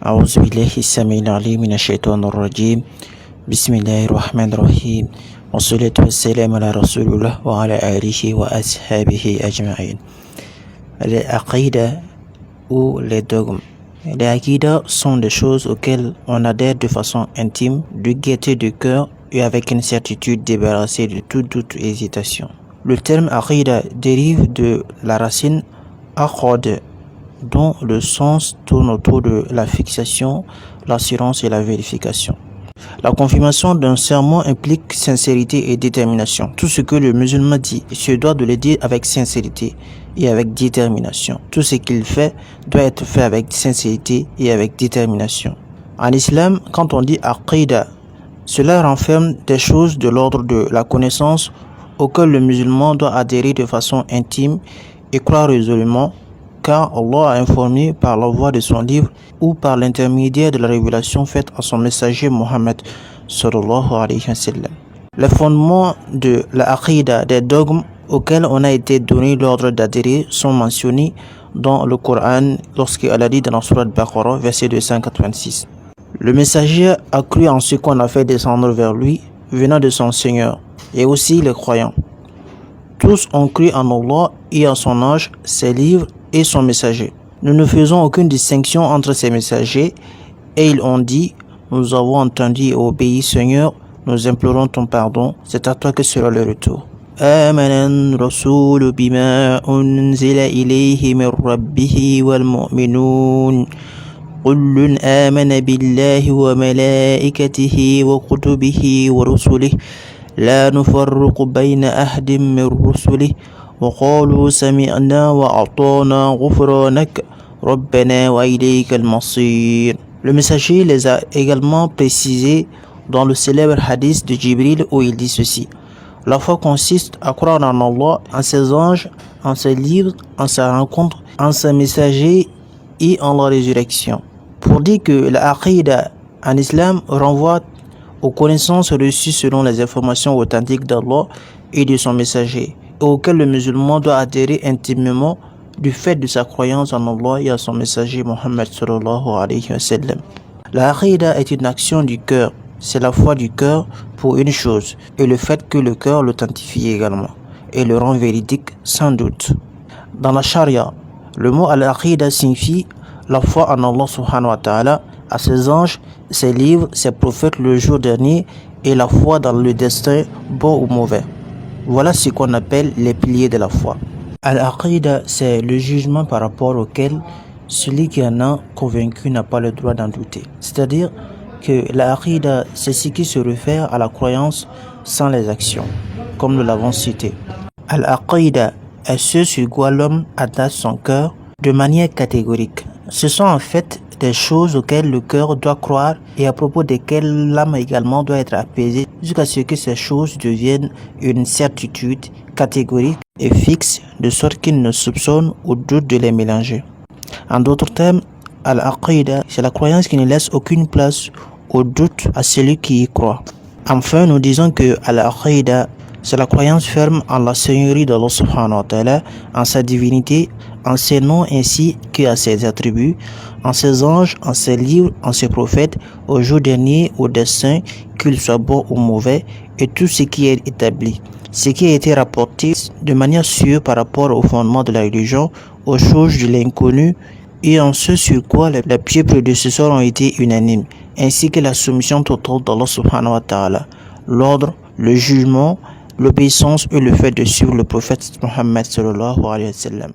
أعوذ بالله السميع العليم من الشيطان الرجيم بسم الله الرحمن الرحيم والصلاة والسلام على رسول الله وعلى آله وأصحابه أجمعين. Les aqidas ou les dogmes. Les aqidas sont des choses auxquelles on adhère de façon intime, de gaieté de cœur et avec une certitude débarrassée de tout doute et hésitation. Le terme aqida dérive de la racine aqad, dont le sens tourne autour de la fixation, l'assurance et la vérification. La confirmation d'un serment implique sincérité et détermination. Tout ce que le musulman dit se doit de le dire avec sincérité et avec détermination. Tout ce qu'il fait doit être fait avec sincérité et avec détermination. En islam, quand on dit aqida, cela renferme des choses de l'ordre de la connaissance auxquelles le musulman doit adhérer de façon intime et croire résolument, car Allah a informé par la voie de son livre ou par l'intermédiaire de la révélation faite à son messager Mohammed sallallahu alayhi wa sallam. Les fondements de la aqida, des dogmes auxquels on a été donné l'ordre d'adhérer, sont mentionnés dans le Coran lorsqu'il a dit dans la sourate Baqarah, verset 286. Le messager a cru en ce qu'on a fait descendre vers lui, venant de son Seigneur, et aussi les croyants. Tous ont cru en Allah et en son ange, ses livres et son messager. Nous ne faisons aucune distinction entre ces messagers, et ils ont dit: nous avons entendu et obéi, Seigneur, nous implorons ton pardon, c'est à toi que sera le retour. آمن الرسول بما أنزل إليه من ربه والمؤمنون كل آمن بالله وملائكته وكتبه ورسله لا نفرق بين أحد من رسله وقالوا سمعنا وأطعنا غفرانك ربنا وإليك المصير. Le messager les a également précisés dans le célèbre hadith de Jibril où il dit ceci: la foi consiste à croire en Allah, en ses anges, en ses livres, en sa rencontre, en ses messagers et en la résurrection. Pour dire que la aqida en islam renvoie aux connaissances reçues selon les informations authentiques d'Allah et de son messager, auquel le musulman doit adhérer intimement du fait de sa croyance en Allah et à son messager Mohammed sallallahu alayhi wa sallam. La aqida est une action du cœur, c'est la foi du cœur pour une chose et le fait que le cœur l'authentifie également et le rend véridique sans doute. Dans la charia, le mot al-aqida signifie la foi en Allah subhanahu wa ta'ala, à ses anges, ses livres, ses prophètes le jour dernier et la foi dans le destin, bon ou mauvais. Voilà ce qu'on appelle les piliers de la foi. Al-aqida, c'est le jugement par rapport auquel celui qui en a convaincu n'a pas le droit d'en douter. C'est-à-dire que l'aqida, c'est ce qui se réfère à la croyance sans les actions, comme nous l'avons cité. Al-aqida est ce sur quoi l'homme attache son cœur de manière catégorique. Ce sont en fait des choses auxquelles le cœur doit croire et à propos desquelles l'âme également doit être apaisée jusqu'à ce que ces choses deviennent une certitude catégorique et fixe, de sorte qu'il ne soupçonne ou doute de les mélanger. En d'autres termes, al-aqida, c'est la croyance qui ne laisse aucune place au doute à celui qui y croit. Enfin, nous disons que al-aqida, c'est la croyance ferme en la seigneurie d'Allah subhanahu wa ta'ala, en sa divinité, en ses noms ainsi qu'à ses attributs, en ses anges, en ses livres, en ses prophètes, au jour dernier, au destin, qu'il soit bon ou mauvais, et tout ce qui est établi. Ce qui a été rapporté de manière sûre par rapport au fondement de la religion, aux choses de l'inconnu, et en ce sur quoi les pieux prédécesseurs ont été unanimes, ainsi que la soumission totale d'Allah subhanahu wa ta'ala, l'ordre, le jugement, l'obéissance et le fait de suivre le prophète Mohammed sallallahu alayhi wa sallam.